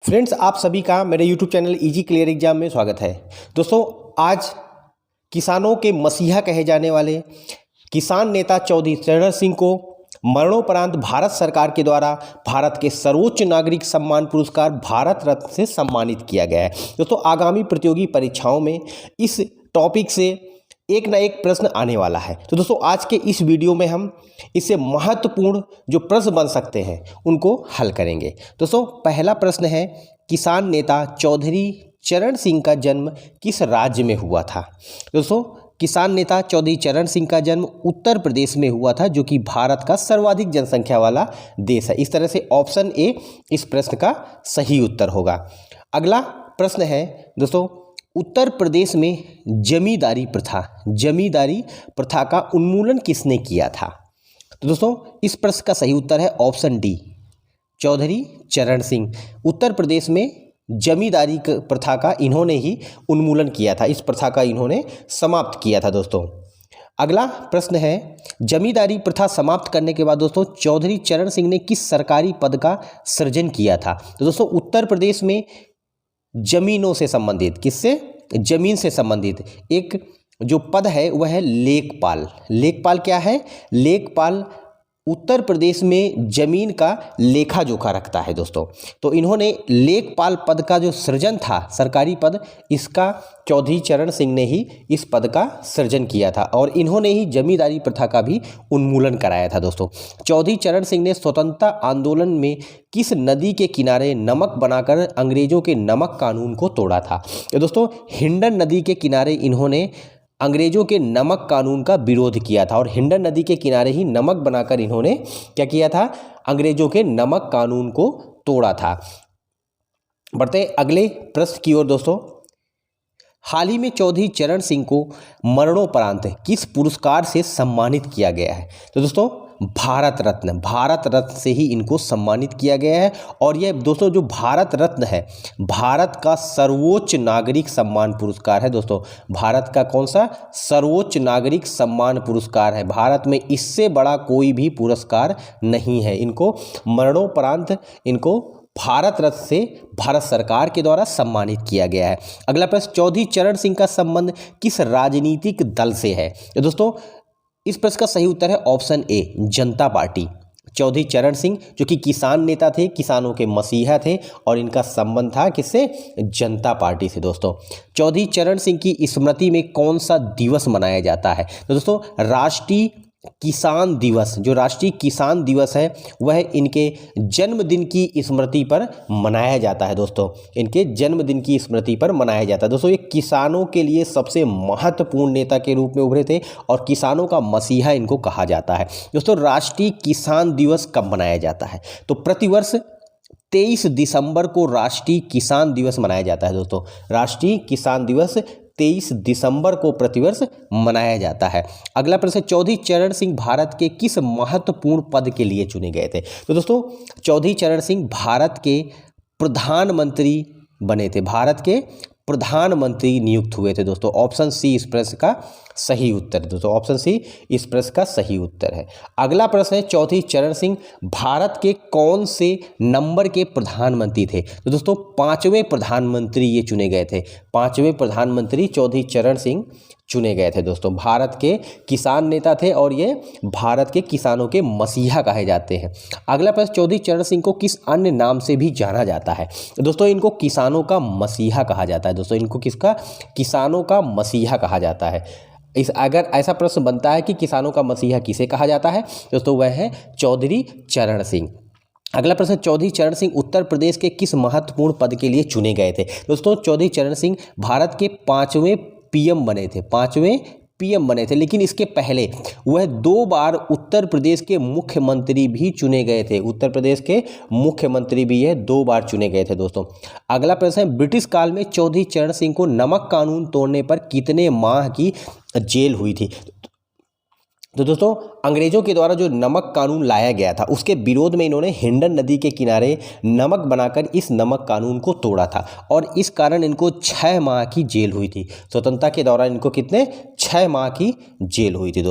Friends, आप सभी का मेरे YouTube channel easy clear exam में स्वागत है। दोस्तों, आज किसानों के मसीहा कहे जाने वाले किसान नेता चौधरी चरण सिंह को मरणोपरांत भारत सरकार के द्वारा भारत के सर्वोच्च नागरिक सम्मान पुरस्कार भारत रत्न से सम्मानित किया गया है। दोस्तों, आगामी प्रतियोगी परीक्षाओं में इस टॉपिक से एक ना एक प्रश्न आने वाला है। तो दोस्तों, आज के इस वीडियो में हम इससे महत्वपूर्ण जो प्रश्न बन सकते हैं उनको हल करेंगे। दोस्तों, पहला प्रश्न है, किसान नेता चौधरी चरण सिंह का जन्म किस राज्य में हुआ था? दोस्तों, किसान नेता चौधरी चरण सिंह का जन्म उत्तर प्रदेश में हुआ था, जो कि भारत का सर्वाधिक जनसंख्या वाला देश है। इस तरह से ऑप्शन ए इस प्रश्न का सही उत्तर होगा। अगला प्रश्न है दोस्तों, उत्तर प्रदेश में जमींदारी प्रथा का उन्मूलन किसने किया था? तो दोस्तों, इस प्रश्न का सही उत्तर है ऑप्शन डी, चौधरी चरण सिंह। उत्तर प्रदेश में जमींदारी प्रथा का इन्होंने ही उन्मूलन किया था, इस प्रथा का इन्होंने समाप्त किया था। दोस्तों, अगला प्रश्न है, जमींदारी प्रथा समाप्त करने के बाद दोस्तों चौधरी चरण सिंह ने किस सरकारी पद का सृजन किया था? तो दोस्तों, उत्तर प्रदेश में जमीनों से संबंधित, किससे? जमीन से संबंधित एक जो पद है वह है लेखपाल। लेखपाल क्या है? लेखपाल उत्तर प्रदेश में जमीन का लेखा जोखा रखता है दोस्तों। तो इन्होंने लेखपाल पद का जो सृजन था, सरकारी पद, इसका चौधरी चरण सिंह ने ही इस पद का सृजन किया था और इन्होंने ही जमींदारी प्रथा का भी उन्मूलन कराया था। दोस्तों, चौधरी चरण सिंह ने स्वतंत्रता आंदोलन में किस नदी के किनारे नमक बनाकर अंग्रेजों के नमक कानून को तोड़ा था? तो दोस्तों, हिंडन नदी के किनारे इन्होंने अंग्रेजों के नमक कानून का विरोध किया था और हिंडन नदी के किनारे ही नमक बनाकर इन्होंने क्या किया था? अंग्रेजों के नमक कानून को तोड़ा था। बढ़ते अगले प्रश्न की ओर। दोस्तों, हाल ही में चौधरी चरण सिंह को मरणोपरांत किस पुरस्कार से सम्मानित किया गया है? तो दोस्तों, भारत रत्न से ही इनको सम्मानित किया गया है। और यह दोस्तों जो भारत रत्न है, भारत का सर्वोच्च नागरिक सम्मान पुरस्कार है। दोस्तों, भारत का कौन सा सर्वोच्च नागरिक सम्मान पुरस्कार है? भारत में इससे बड़ा कोई भी पुरस्कार नहीं है। इनको मरणोपरांत इनको भारत रत्न से भारत सरकार के द्वारा सम्मानित किया गया है। अगला प्रश्न, चौधरी चरण सिंह का संबंध किस राजनीतिक दल से है? तो दोस्तों, इस प्रश्न का सही उत्तर है option A, Janata party. Chaudhary चरण सिंह जो कि किसान नेता थे, किसानों के मसीहा थे और इनका संबंध था किससे? जनता पार्टी से। दोस्तों, चौधरी चरण सिंह की स्मृति में कौन सा दिवस मनाया जाता है? तो दोस्तों, राष्ट्रीय किसान दिवस, जो राष्ट्रीय किसान दिवस है वह इनके जन्मदिन की स्मृति पर मनाया जाता है। दोस्तों, इनके जन्मदिन की स्मृति पर मनाया जाता है। दोस्तों, ये किसानों के लिए सबसे महत्वपूर्ण नेता के रूप में उभरे थे और किसानों का मसीहा इनको कहा जाता है। दोस्तों, राष्ट्रीय किसान दिवस कब मनाया जाता है? तो प्रतिवर्ष 23 दिसंबर को राष्ट्रीय किसान दिवस मनाया जाता है। दोस्तों, राष्ट्रीय किसान दिवस 23 दिसंबर को प्रतिवर्ष मनाया जाता है। अगला प्रश्न, चौधरी चरण सिंह भारत के किस महत्वपूर्ण पद के लिए चुने गए थे? तो दोस्तों, चौधरी चरण सिंह भारत के प्रधानमंत्री बने थे, भारत के प्रधानमंत्री नियुक्त हुए थे। दोस्तों, ऑप्शन सी इस प्रश्न का सही उत्तर है। दोस्तों, ऑप्शन सी इस प्रश्न का सही उत्तर है। अगला प्रश्न है, चौधरी चरण सिंह भारत के कौन से नंबर के प्रधानमंत्री थे? तो दोस्तों, 5वें प्रधानमंत्री ये चुने गए थे। 5वें प्रधानमंत्री चौधरी चरण सिंह चुने गए थे। दोस्तों, भारत के किसान नेता थे और ये भारत के किसानों के मसीहा कहे जाते हैं। अगला प्रश्न, चौधरी चरण सिंह को किस अन्य नाम से भी जाना जाता है? दोस्तों, इनको किसानों का मसीहा कहा जाता है। दोस्तों, इनको किसका? किसानों का मसीहा कहा जाता है। अगर ऐसा प्रश्न बनता है कि किसानों का मसीहा किसे कहा जाता है, दोस्तों वह है चौधरी चरण सिंह। अगला प्रश्न, चौधरी चरण सिंह उत्तर प्रदेश के किस महत्वपूर्ण पद के लिए चुने गए थे? दोस्तों, चौधरी चरण सिंह भारत के 5वें पीएम बने थे, 5वें पीएम बने थे। लेकिन इसके पहले वह 2 बार उत्तर प्रदेश के मुख्यमंत्री भी चुने गए थे। उत्तर प्रदेश के मुख्यमंत्री भी यह 2 बार चुने गए थे। दोस्तों, अगला प्रश्न है, ब्रिटिश काल में चौधरी चरण सिंह को नमक कानून तोड़ने पर कितने माह की जेल हुई थी? तो दोस्तों, अंग्रेजों के द्वारा जो नमक कानून लाया गया था उसके विरोध में इन्होंने हिंडन नदी के किनारे नमक बनाकर इस नमक कानून को तोड़ा था और इस कारण इनको 6 माह की जेल हुई थी। स्वतंत्रता के दौरान इनको कितने? 6 माह की जेल हुई थी। दोस्तों,